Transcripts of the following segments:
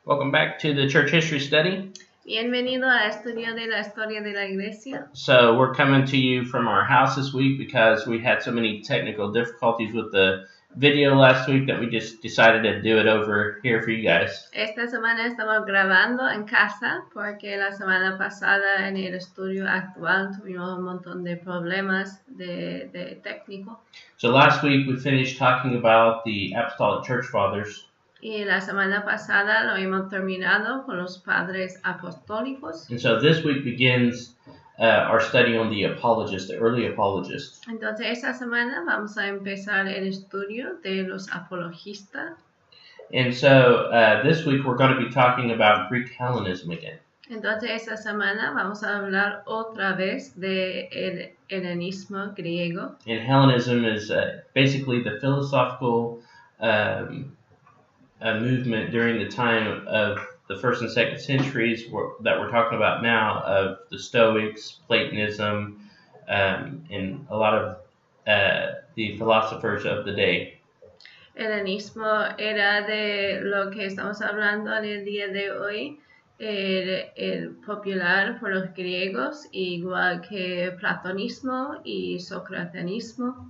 Welcome back to the Church History Study. Bienvenido a estudio de la historia de la iglesia. So we're coming to you from our house this week because we had so many technical difficulties with the video last week that we just decided to do it over here for you guys. Esta semana estamos grabando en casa porque la semana pasada en el estudio actual tuvimos un montón de problemas de técnico. So last week we finished talking about the Apostolic Church Fathers. Y la semana pasada lo hemos terminado con los padres apostólicos. And so this week begins our study on the Apologists, the early Apologists. Entonces esta semana vamos a empezar el estudio de los apologistas. And so this week we're going to be talking about Greek Hellenism again. Entonces esta semana vamos a hablar otra vez de el helenismo griego. And Hellenism is basically the philosophical a movement during the time of the 1st and 2nd centuries that we're talking about now, of the Stoics, Platonism, and a lot of the philosophers of the day. El helenismo era de lo que estamos hablando en el día de hoy, el popular por los griegos, igual que platonismo y socratismo.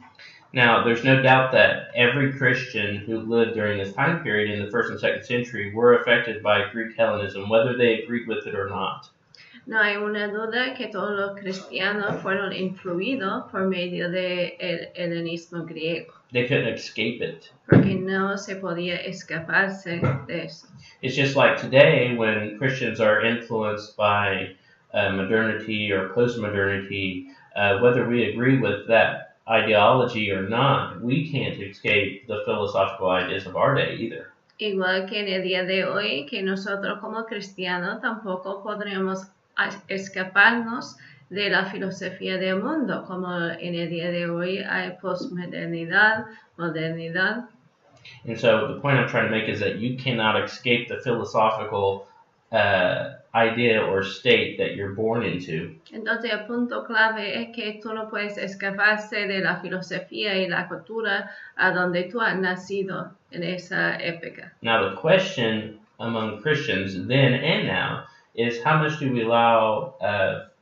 Now, there's no doubt that every Christian who lived during this time period in the 1st and 2nd century were affected by Greek Hellenism, whether they agreed with it or not. No hay una duda que todos los cristianos fueron influidos por medio del helenismo griego. They couldn't escape it. Porque no se podía escaparse de eso. It's just like today when Christians are influenced by modernity or postmodernity, whether we agree with that ideology or not, we can't escape the philosophical ideas of our day either. Igual que en el día de hoy, que nosotros como cristianos tampoco podremos escaparnos de la filosofía del mundo, como en el día de hoy hay postmodernidad, modernidad. And so the point I'm trying to make is that you cannot escape the philosophical idea or state that you're born into. Entonces el punto clave es que tú no puedes escaparse de la filosofía y la cultura a donde tú has nacido en esa época. Now the question among Christians then and now is, how much do we allow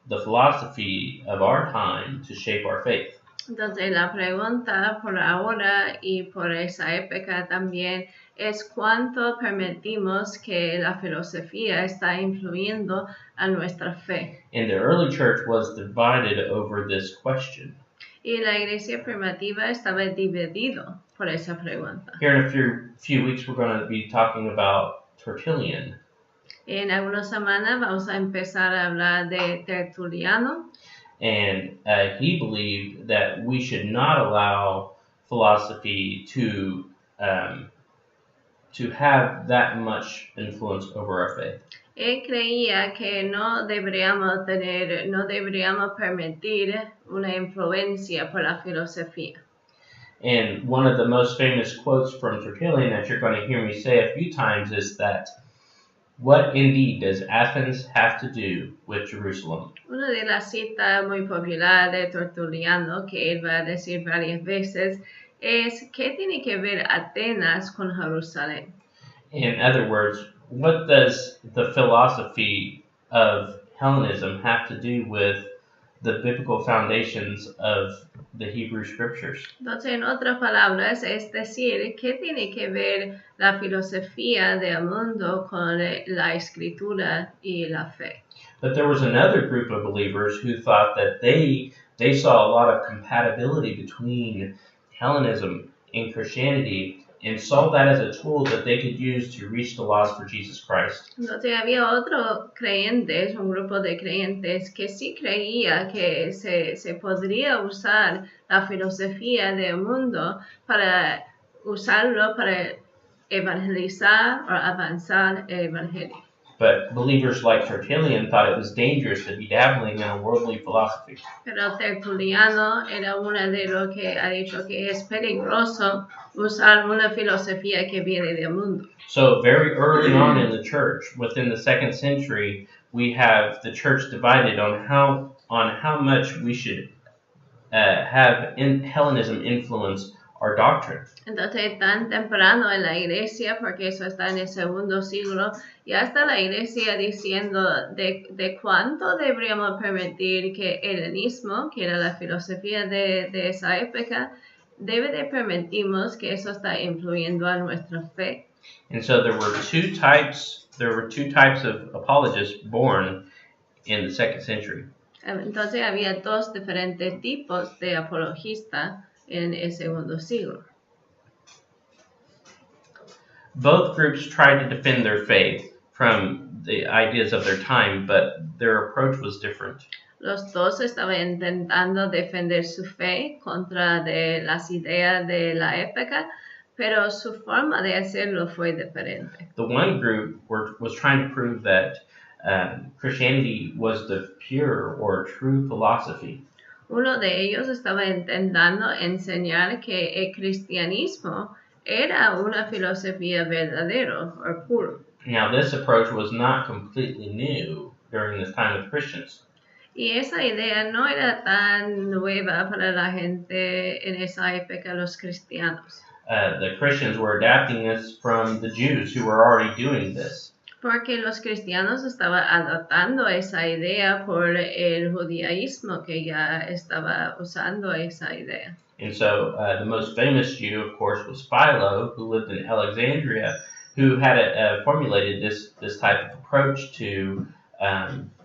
the philosophy of our time to shape our faith? Entonces la pregunta por ahora y por esa época también es cuánto permitimos que la filosofía está influyendo a nuestra fe. And the early church was divided over this question. Y la iglesia primitiva estaba dividido por esa pregunta. Here in a few weeks we're going to be talking about Tertullian. En algunas semanas vamos a empezar a hablar de Tertuliano. And he believed that we should not allow philosophy to have that much influence over our faith. Él creía que no deberíamos permitir una influencia por la filosofía. And one of the most famous quotes from Tertullian that you're going to hear me say a few times is that, "What indeed does Athens have to do with Jerusalem?" Una de las citas muy populares de Tertuliano que él va a decir varias veces es ¿qué tiene que ver Atenas con Jerusalén? In other words, what does the philosophy of Hellenism have to do with the biblical foundations of the Hebrew Scriptures? Entonces, en otras palabras, es decir, ¿qué tiene que ver la filosofía del mundo con la escritura y la fe? But there was another group of believers who thought that they saw a lot of compatibility between Hellenism and Christianity and saw that as a tool that they could use to reach the lost for Jesus Christ. Entonces había otros creyentes, un grupo de creyentes que sí creía que se podría usar la filosofía del mundo para usarlo para evangelizar o avanzar el evangelio. But believers like Tertullian thought it was dangerous to be dabbling in a worldly philosophy. Pero Tertuliano era uno de los que ha dicho que es peligroso usar una filosofía que viene del mundo. So very early on in the church, within the 2nd century, we have the church divided on how much we should have Hellenism influence our doctrine. Entonces, tan temprano en la iglesia, porque eso está en el segundo siglo, ya está la iglesia diciendo de cuánto deberíamos permitir que el helenismo, que era la filosofía de esa época, debe de permitirnos que eso está influyendo a nuestra fe. And so there were two types of apologists born in the 2nd century. Entonces había dos diferentes tipos de apologistas en el segundo siglo. Both groups tried to defend their faith from the ideas of their time, but their approach was different. Los dos estaban intentando defender su fe contra de las ideas de la época, pero su forma de hacerlo fue diferente. The one group was trying to prove that Christianity was the pure or true philosophy. Uno de ellos estaba intentando enseñar que el cristianismo era una filosofía verdadera o pura. Now, this approach was not completely new during this time with Christians. Y esa idea no era tan nueva para la gente en esa época, los cristianos. The Christians were adapting this from the Jews who were already doing this. Porque los cristianos estaban adaptando esa idea por el judaísmo que ya estaba usando esa idea. And so the most famous Jew, of course, was Philo, who lived in Alexandria, who had formulated this type of approach to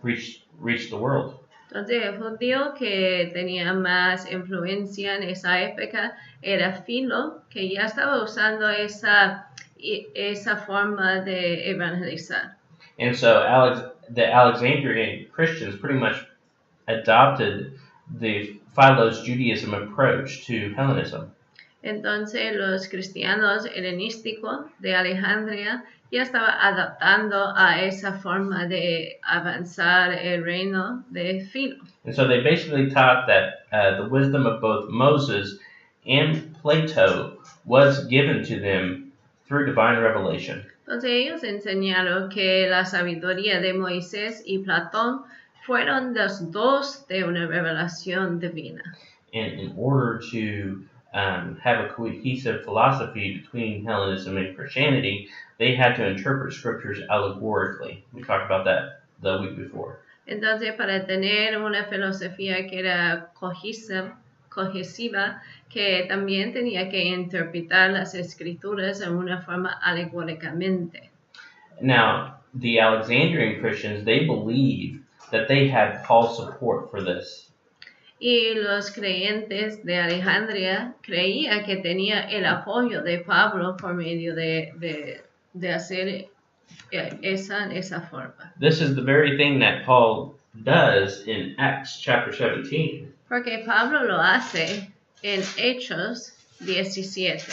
reach the world. Entonces, el judío que tenía más influencia en esa época era Filo, que ya estaba usando esa forma de evangelizar. And so the Alexandrian Christians pretty much adopted the Philo's Judaism approach to Hellenism. Entonces, los cristianos helenísticos de Alejandría ya estaban adaptando a esa forma de avanzar el reino de Filo. And so they basically taught that the wisdom of both Moses and Plato was given to them through divine revelation. Entonces ellos enseñaron que la sabiduría de Moisés y Platón fueron los dos de una revelación divina. And in order to have a cohesive philosophy between Hellenism and Christianity, they had to interpret scriptures allegorically. We talked about that the week before. Entonces, para tener una filosofía que era cohesiva, que también tenía que interpretar las escrituras en una forma alegóricamente. Now, the Alexandrian Christians, they believed that they had Paul's support for this. Y los creyentes de Alejandría creían que tenía el apoyo de Pablo por medio de hacer esa forma. This is the very thing that Paul does in Acts chapter 17. Porque Pablo lo hace en Hechos 17.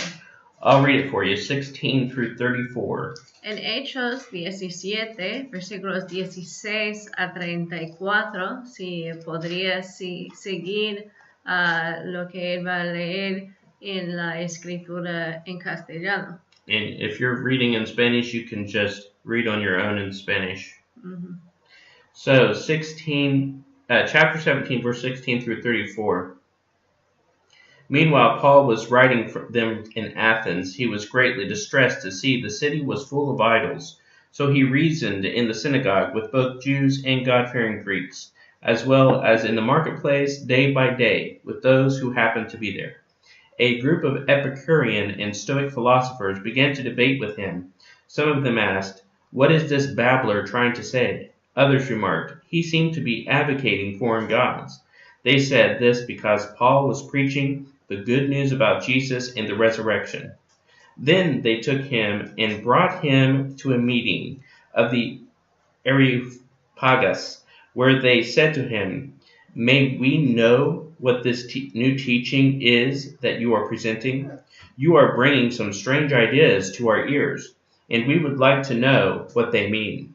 I'll read it for you, 16 through 34. En Hechos 17, versículos 16 a 34, si podrías seguir lo que él va a leer en la escritura en castellano. And if you're reading in Spanish, you can just read on your own in Spanish. Mm-hmm. So, chapter 17, verse 16 through 34. Meanwhile, Paul was writing for them in Athens. He was greatly distressed to see the city was full of idols. So he reasoned in the synagogue with both Jews and God-fearing Greeks, as well as in the marketplace day by day with those who happened to be there. A group of Epicurean and Stoic philosophers began to debate with him. Some of them asked, "What is this babbler trying to say?" Others remarked, "He seemed to be advocating foreign gods." They said this because Paul was preaching the good news about Jesus and the resurrection. Then they took him and brought him to a meeting of the Areopagus, where they said to him, "May we know what this new teaching is that you are presenting? You are bringing some strange ideas to our ears, and we would like to know what they mean."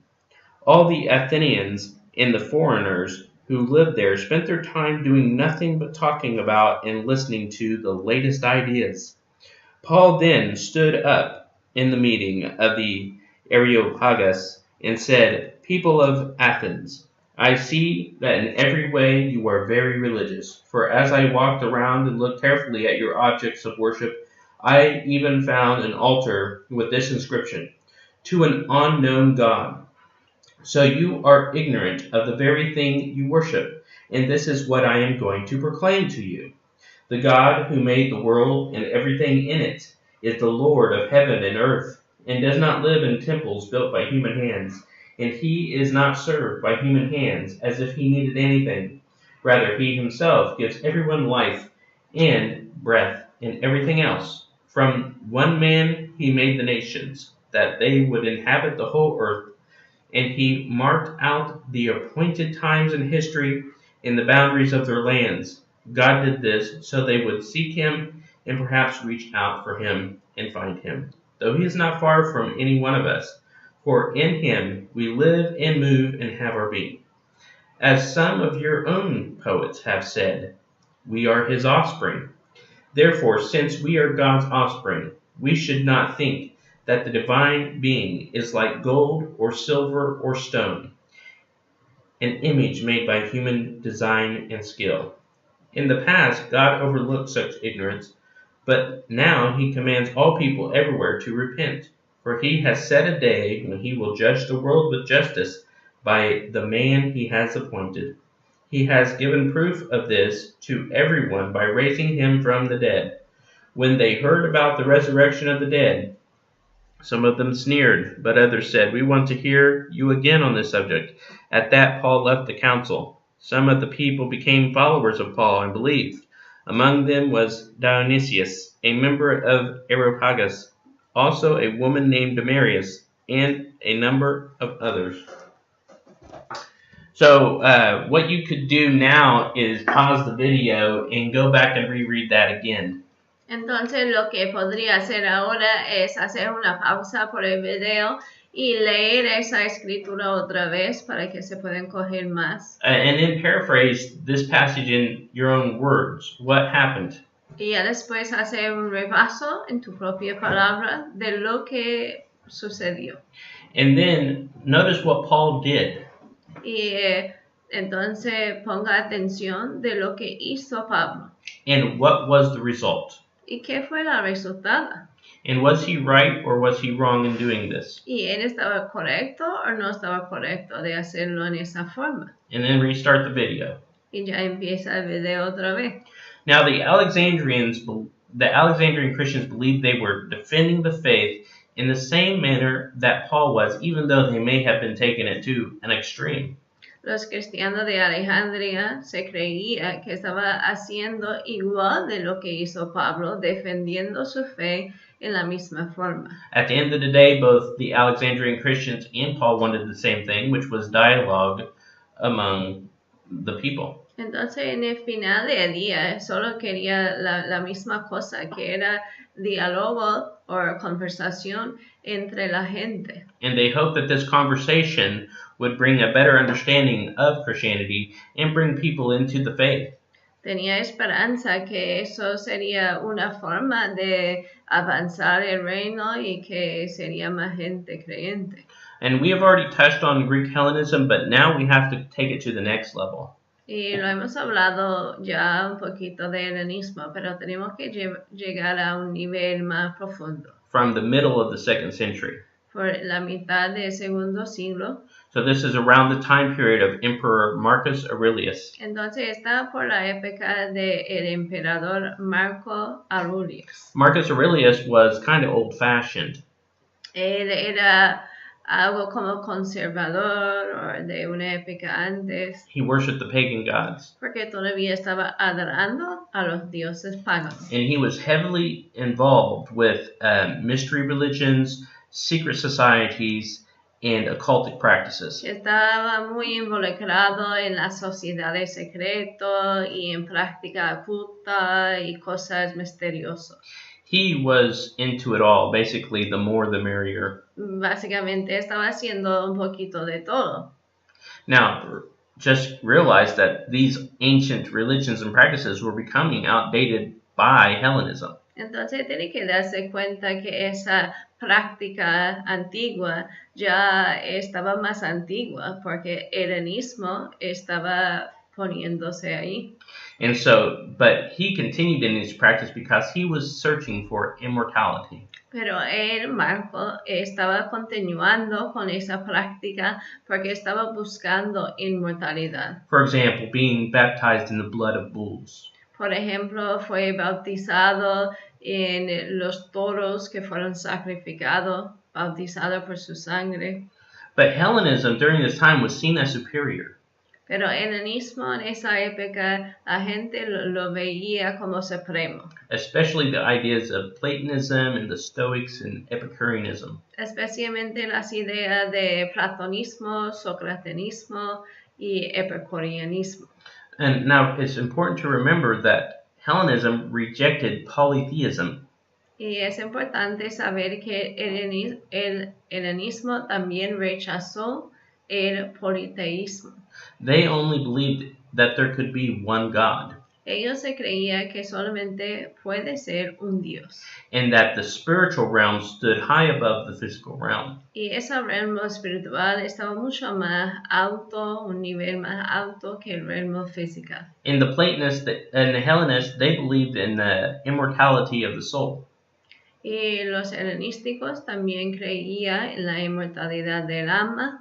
All the Athenians and the foreigners who lived there spent their time doing nothing but talking about and listening to the latest ideas. Paul then stood up in the meeting of the Areopagus and said, "People of Athens, I see that in every way you are very religious. For as I walked around and looked carefully at your objects of worship, I even found an altar with this inscription, to an unknown God. So you are ignorant of the very thing you worship, and this is what I am going to proclaim to you. The God who made the world and everything in it is the Lord of heaven and earth, and does not live in temples built by human hands, and he is not served by human hands as if he needed anything. Rather, he himself gives everyone life and breath and everything else. From one man he made the nations, that they would inhabit the whole earth, and he marked out the appointed times in history in the boundaries of their lands. God did this so they would seek him and perhaps reach out for him and find him, though he is not far from any one of us. For in him we live and move and have our being. As some of your own poets have said, we are his offspring. Therefore, since we are God's offspring, we should not think that the divine being is like gold or silver or stone, an image made by human design and skill. In the past, God overlooked such ignorance, but now he commands all people everywhere to repent, for he has set a day when he will judge the world with justice by the man he has appointed. He has given proof of this to everyone by raising him from the dead. When they heard about the resurrection of the dead, some of them sneered, but others said, we want to hear you again on this subject. At that, Paul left the council. Some of the people became followers of Paul and believed. Among them was Dionysius, a member of Areopagus, also a woman named Damaris, and a number of others. So what you could do now is pause the video and go back and reread that again. Entonces lo que podría hacer ahora es hacer una pausa por el video y leer esa escritura otra vez para que se puedan coger más. And then paraphrase this passage in your own words. What happened? Y ya después hacer un repaso en tu propia palabra de lo que sucedió. And then notice what Paul did. Y entonces ponga atención de lo que hizo Pablo. And what was the result? ¿Y qué fue la resultada? And was he right or was he wrong in doing this? ¿Y él estaba correcto o no estaba correcto de hacerlo en esa forma? And then restart the video. Y ya empieza el video otra vez. Now the Alexandrian Christians believed they were defending the faith in the same manner that Paul was, even though they may have been taking it to an extreme. Los cristianos de Alejandría se creía que estaba haciendo igual de lo que hizo Pablo, defendiendo su fe en la misma forma. At the end of the day, both the Alexandrian Christians and Paul wanted the same thing, which was dialogue among the people. Entonces, en el final del día, solo quería la misma cosa, que era diálogo o conversación entre la gente. And they hoped that this conversation would bring a better understanding of Christianity and bring people into the faith. Tenía esperanza que eso sería una forma de avanzar el reino y que sería más gente creyente. And we have already touched on Greek Hellenism, but now we have to take it to the next level. Y lo hemos hablado ya un poquito de helenismo, pero tenemos que llegar a un nivel más profundo. From the middle of the 2nd century. Por la mitad del segundo siglo. So this is around the time period of Emperor Marcus Aurelius. Entonces está por la época del emperador Marco Aurelius. Marcus Aurelius was kind of old-fashioned. Él era algo como conservador o de una época antes. He worshipped the pagan gods. Porque todavía estaba adorando a los dioses paganos. And he was heavily involved with mystery religions, secret societies, and occultic practices. Estaba muy involucrado en las sociedades secretas y en práctica oculta y cosas misteriosas. He was into it all. Basically, the more the merrier. Básicamente estaba haciendo un poquito de todo. Now, just realize that these ancient religions and practices were becoming outdated by Hellenism. Entonces tiene que darse cuenta que esa práctica antigua ya estaba más antigua porque el helenismo estaba poniéndose ahí. And so, but he continued in his practice because he was searching for immortality. Pero Marco estaba continuando con esa práctica porque estaba buscando inmortalidad. For example, being baptized in the blood of bulls. Por ejemplo, fue bautizado en los toros que fueron sacrificados, bautizado por su sangre. But Hellenism during this time was seen as superior. Pero el helenismo en esa época la gente lo veía como supremo. Especially the ideas of Platonism and the Stoics and Epicureanism. Especialmente las ideas de platonismo, socratismo y epicureanismo. And now it's important to remember that Hellenism rejected polytheism. Y es importante saber que el helenismo también rechazó el politeísmo. They only believed that there could be one God. Ellos se creían que solamente puede ser un Dios. And that the spiritual realm stood high above the physical realm. Y ese realmo espiritual estaba mucho más alto, un nivel más alto que el realmo físico. In the Platonists and the Hellenists, they believed in the immortality of the soul. Y los helenísticos también creían en la inmortalidad del alma.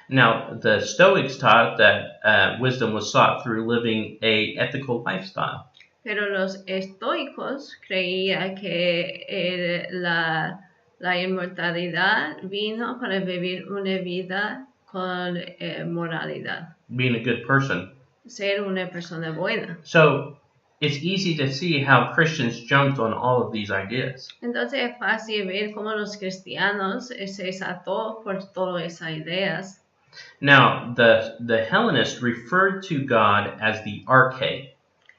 Now, the Stoics taught that wisdom was sought through living a ethical lifestyle. Pero los estoicos creían que la inmortalidad vino para vivir una vida con moralidad. Being a good person. Ser una persona buena. So, it's easy to see how Christians jumped on all of these ideas. Entonces es fácil ver cómo los cristianos se saltó por todas esas ideas. Now, the Hellenists referred to God as the Arche.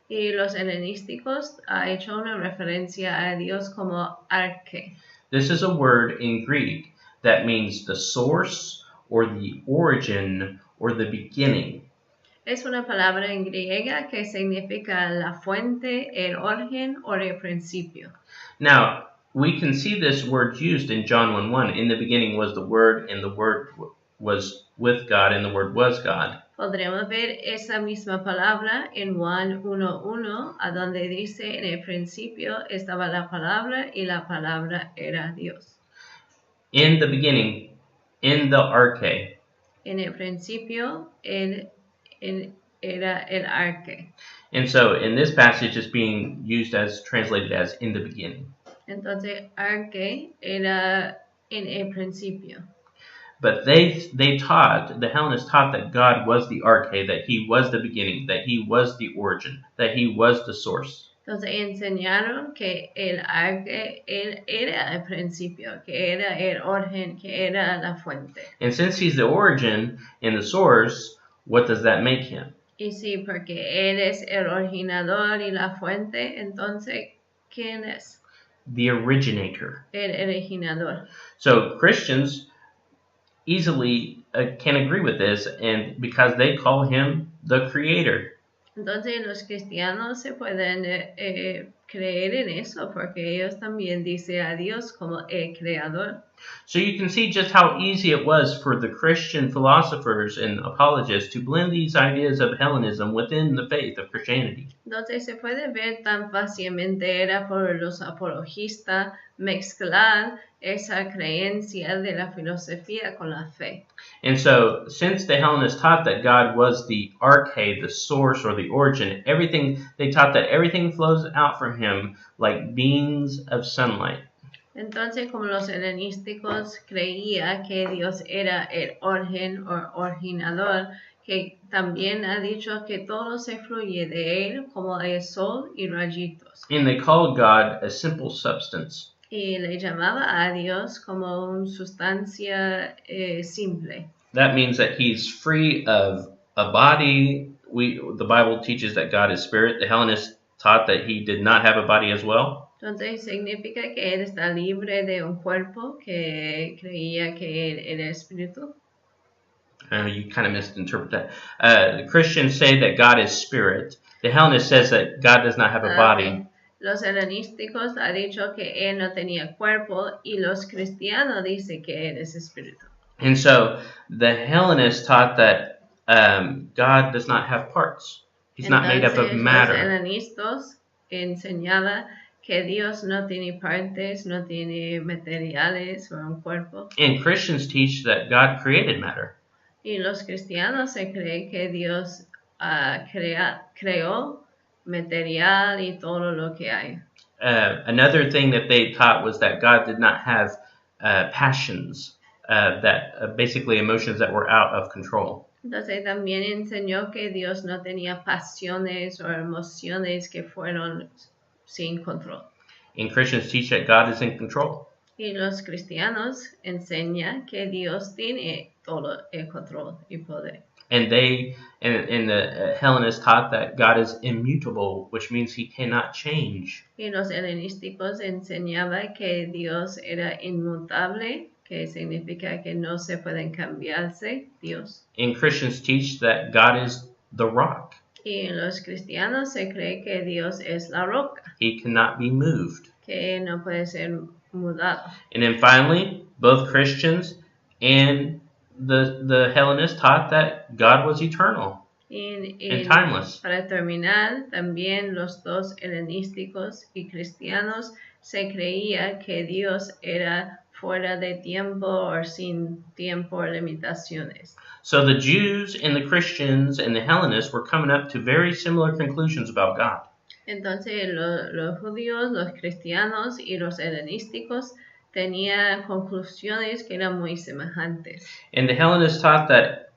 Y los helenísticos ha hecho una referencia a Dios como arche. This is a word in Greek that means the source or the origin or the beginning. Es una palabra en griega que significa la fuente, el origen o el principio. Now, we can see this word used in John 1:1. In the beginning was the Word, and the Word was with God, and the Word was God. Podremos ver esa misma palabra en Juan 1:1, a donde dice, en el principio estaba la palabra y la palabra era Dios. In the beginning, in the arche. En el principio era el arche. And so in this passage it's being used as translated as in the beginning. Entonces, arche era en el principio. But they taught, the Hellenists taught that God was the arche, that he was the beginning, that he was the origin, that he was the source. Entonces enseñaron que el arche era el principio, que era el origen, que era la fuente. And since he's the origin and the source, what does that make him? Y sí, porque él es el originador y la fuente, entonces, ¿quién es? The originator. El originador. So Christians easily can agree with this, and because they call him the creator. Entonces los cristianos se pueden creer en eso porque ellos también dicen a Dios como el creador. So you can see just how easy it was for the Christian philosophers and apologists to blend these ideas of Hellenism within the faith of Christianity. Entonces se puede ver tan fácilmente era por los apologistas mezclar esa creencia de la filosofía con la fe. And so, since the Hellenists taught that God was the arche, the source or the origin, they taught that everything flows out from him like beams of sunlight. Entonces, como los helenísticos creían que Dios era el origen o originador, que también ha dicho que todo se fluye de él como el sol y rayitos. And they called God a simple substance. Y le llamaba a Dios como una sustancia simple. That means that he's free of a body. The Bible teaches that God is spirit. The Hellenists taught that he did not have a body as well. Entonces significa que él está libre de un cuerpo, que creía que él era espíritu. You kind of misinterpret that. The Christians say that God is spirit. The Hellenist says that God does not have a body. Okay. Los helenísticos han dicho que él no tenía cuerpo y los cristianos dicen que él es espíritu. And so the Hellenists taught that God does not have parts. He's not made up of Entonces los matter. helenistas enseñaban que Dios no tiene partes, no tiene materiales o un cuerpo. And Christians teach that God created matter. Y los cristianos se creen que Dios creó material y todo lo que hay. Another thing that they taught was that God did not have passions, basically emotions that were out of control. Entonces también enseñó que Dios no tenía pasiones o emociones que fueron sin control. And Christians teach that God is in control. Y los cristianos enseñan que Dios tiene todo el control y poder. And the Hellenists taught that God is immutable, which means he cannot change. Y los helenísticos enseñaban que Dios era inmutable, que significa que no se pueden cambiarse Dios. And Christians teach that God is the rock. Y los cristianos se cree que Dios es la roca, He cannot be moved. que no puede ser mudado. And then finally, both Christians and the Hellenists taught that God was eternal and timeless. Para terminar, también los dos helenísticos y cristianos se creía que Dios era fuera de tiempo o sin tiempo o limitaciones. So the Jews and the Christians and the Hellenists were coming up to very similar conclusions about God. Entonces los judíos, los cristianos y los helenísticos tenían conclusiones que eran muy semejantes. And the Hellenists taught that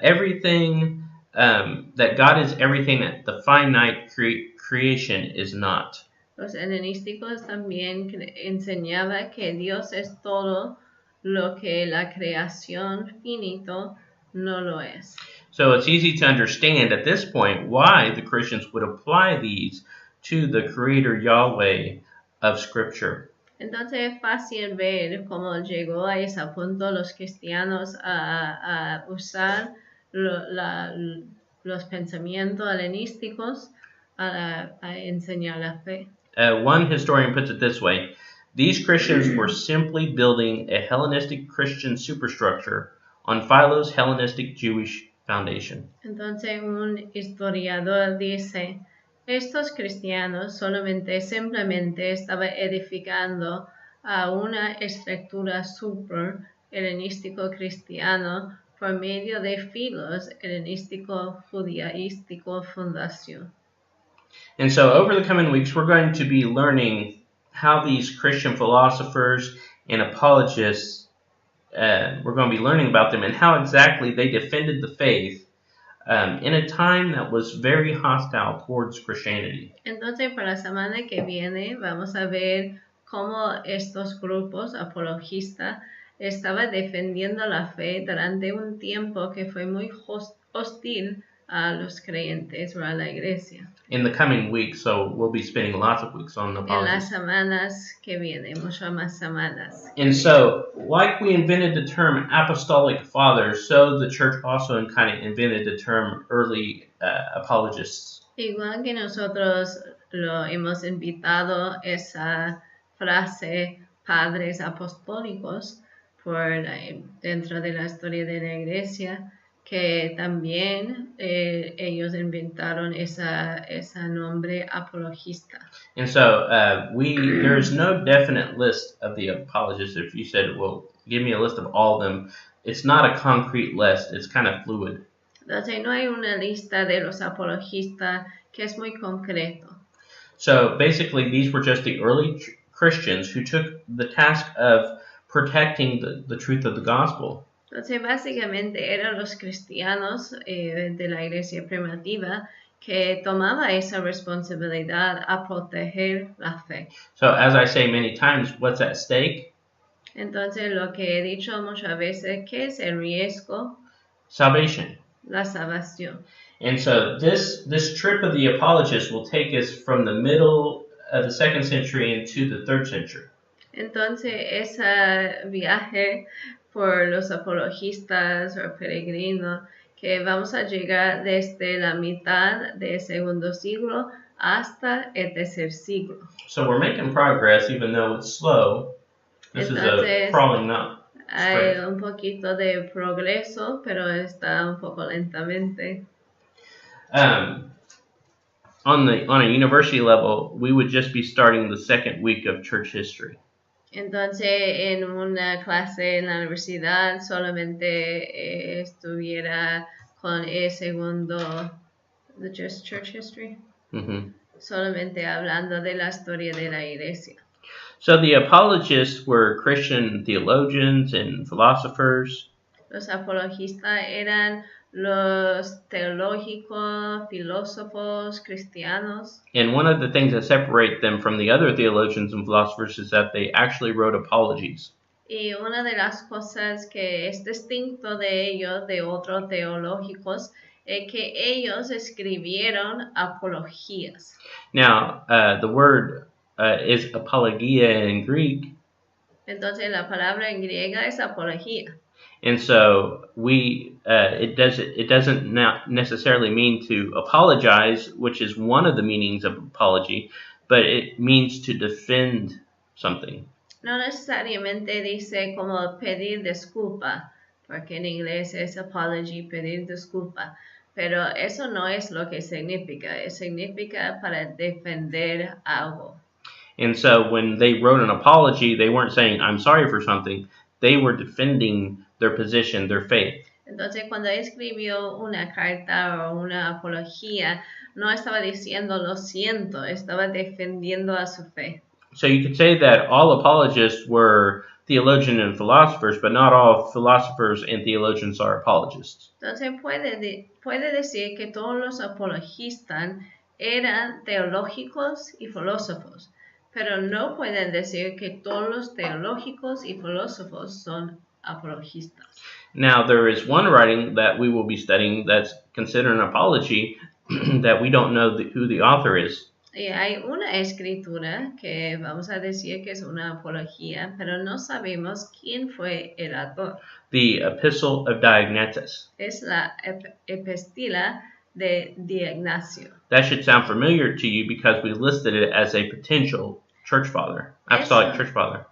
everything, that God is everything that the finite creation is not. Los helenísticos también enseñaban que Dios es todo lo que la creación finito no lo es. So it's easy to understand at this point why the Christians would apply these to the Creator Yahweh of Scripture. Entonces es fácil ver cómo llegó a ese punto los cristianos a usar los pensamientos helenísticos a enseñar la fe. One historian puts it this way: these Christians were simply building a Hellenistic Christian superstructure on Philo's Hellenistic Jewish foundation. Entonces un historiador dice, estos cristianos simplemente estaban edificando a una estructura super helenístico cristiano por medio de filos helenístico judaístico fundación. And so over the coming weeks, we're going to be learning how these Christian philosophers and apologists, we're going to be learning about them and how exactly they defended the faith in a time that was very hostile towards Christianity. Entonces, para la semana que viene vamos a ver cómo estos grupos apologistas estaban defendiendo la fe durante un tiempo que fue muy hostil a los creyentes o a la iglesia. In the coming weeks, so we'll be spending lots of weeks on En las apologists. semanas que vienen, muchas más semanas. And so, like we invented the term apostolic fathers, so the church also kind of invented the term early apologists. Igual que nosotros lo hemos invitado esa frase padres apostólicos dentro de la historia de la iglesia, que también ellos inventaron esa nombre apologista. And so, there is no definite list of the apologists. If you said, well, give me a list of all of them, it's not a concrete list. It's kind of fluid. Entonces no hay una lista de los apologistas que es muy concreto. So basically, these were just the early Christians who took the task of protecting the truth of the gospel. Entonces básicamente eran los cristianos de la iglesia primitiva que tomaba esa responsabilidad a proteger la fe. So as I say many times, what's at stake? Entonces lo que he dicho muchas veces, ¿qué es el riesgo? Salvation. La salvación. And so this trip of the apologists will take us from the middle of the 2nd century into the 3rd century. Entonces ese viaje por los apologistas o peregrinos que vamos a llegar desde la mitad del segundo siglo hasta el tercer siglo. So we're making progress, even though it's slow. This is a Entonces, crawling, not hay straight. un poquito de progreso, pero está un poco lentamente. On a university level, we would just be starting the second week of church history. Entonces, en una clase en la universidad solamente estuviera con el segundo, the just church history, solamente hablando de la historia de la iglesia. So the apologists were Christian theologians and philosophers. Los apologistas eran los teológicos, filósofos, cristianos. And one of the things that separate them from the other theologians and philosophers is that they actually wrote apologies. Y una de las cosas que es distinto de ellos, de otros teológicos, es que ellos escribieron apologías. Now, the word is apologia in Greek. Entonces la palabra en griega es apología. And so it doesn't not necessarily mean to apologize, which is one of the meanings of apology, but it means to defend something. No necesariamente dice como pedir disculpa, porque en inglés es apology, pedir disculpa, pero eso no es lo que significa. Significa para defender algo. And so when they wrote an apology, they weren't saying, I'm sorry for something. They were defending their position, their faith. Entonces, cuando escribió una carta o una apología, no estaba diciendo lo siento, estaba defendiendo a su fe. So you could say that all apologists were theologians and philosophers, but not all philosophers and theologians are apologists. Entonces puede decir que todos los apologistas eran teológicos y filósofos, pero no pueden decir que todos los teológicos y filósofos son apologistas. Now, there is one writing that we will be studying that's considered an apology that we don't know who the author is. Y hay una escritura que vamos a decir que es una apología, pero no sabemos quién fue el autor. The Epistle of Diognetus. Es la epístola de Diognacio. That should sound familiar to you because we listed it as a potential church father, apostolic church father.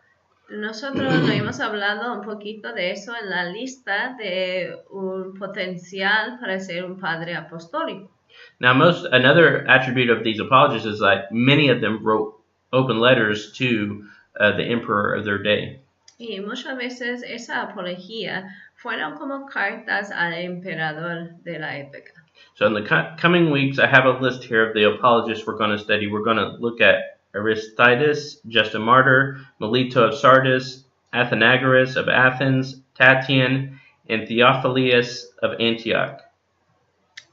Nosotros no hemos hablado un poquito de eso en la lista de un potencial para ser un padre apostólico. Now, another attribute of these apologists is that many of them wrote open letters to the emperor of their day. Y muchas veces esa apología fueron como cartas al emperador de la época. So in the coming weeks, I have a list here of the apologists we're going to study. We're going to look at Aristides, Justin Martyr, Melito of Sardis, Athenagoras of Athens, Tatian, and Theophilus of Antioch.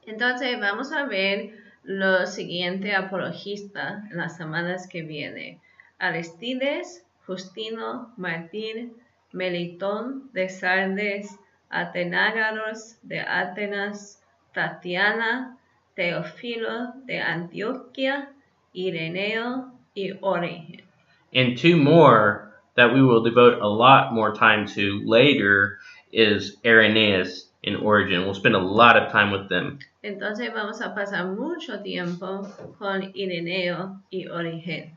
Entonces vamos a ver los siguientes apologistas en las semanas que vienen. Aristides, Justino, Martín, Melitón de Sardes, Atenágoras de Atenas, Tatiana, Teófilo de Antioquia, Ireneo, y Origen. And two more that we will devote a lot more time to later is Irenaeus and Origen. We'll spend a lot of time with them. Entonces vamos a pasar mucho tiempo con Ireneo y Origen.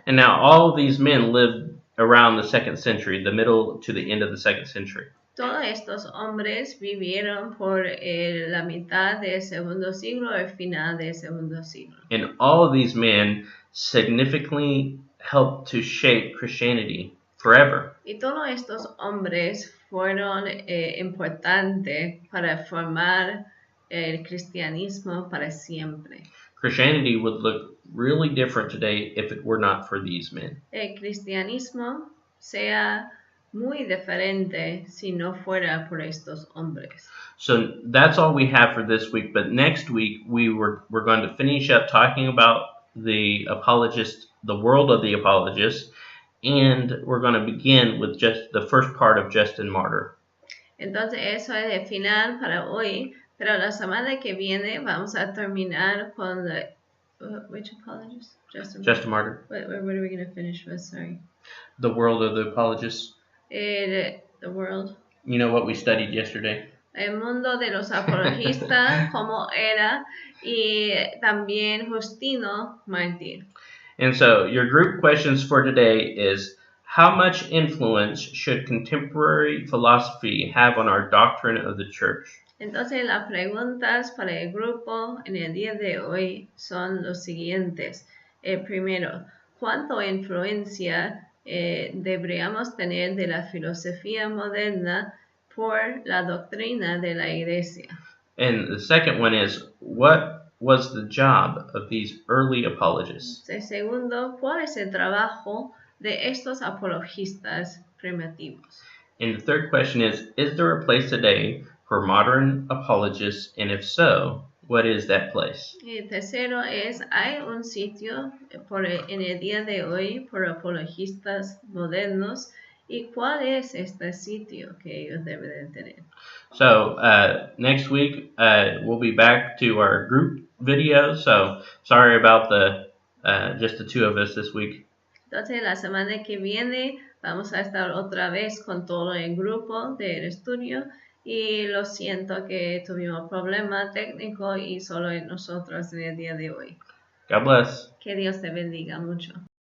And now all of these men lived around the 2nd century, the middle to the end of the 2nd century. Todos estos hombres vivieron por la mitad del segundo siglo, el final del segundo siglo. And all of these men significantly helped to shape Christianity forever. Y todos estos hombres fueron importantes para formar el cristianismo para siempre. Christianity would look really different today if it were not for these men. El cristianismo sea muy diferente si no fuera por estos hombres. So that's all we have for this week. But next week we're going to finish up talking about the apologists, the world of the apologists, and we're going to begin with just the first part of Justin Martyr. Entonces eso es el final para hoy, pero la semana que viene vamos a terminar con which apologist? Justin Martyr. What are we going to finish with? Sorry. The world of the apologists. The world. You know what we studied yesterday? el mundo de los apologistas, cómo era, y también Justino mártir. And so your group questions for today is, how much influence should contemporary philosophy have on our doctrine of the church? Entonces las preguntas para el grupo en el día de hoy son los siguientes. El primero, ¿cuánta influencia deberíamos tener de la filosofía moderna por la doctrina de la Iglesia? And the second one is, what was the job of these early apologists? El segundo, ¿cuál es el trabajo de estos apologistas primitivos? And the third question is there a place today for modern apologists? And if so, what is that place? Y el tercero es, ¿hay un sitio en el día de hoy por apologistas modernos? ¿Y cuál es este sitio que ellos deben tener? So next week we'll be back to our group video. So sorry about the just the two of us this week. Entonces la semana que viene vamos a estar otra vez con todo el grupo del estudio y lo siento que tuvimos problema técnico y solo nosotros en el día de hoy. God bless. Que Dios te bendiga mucho.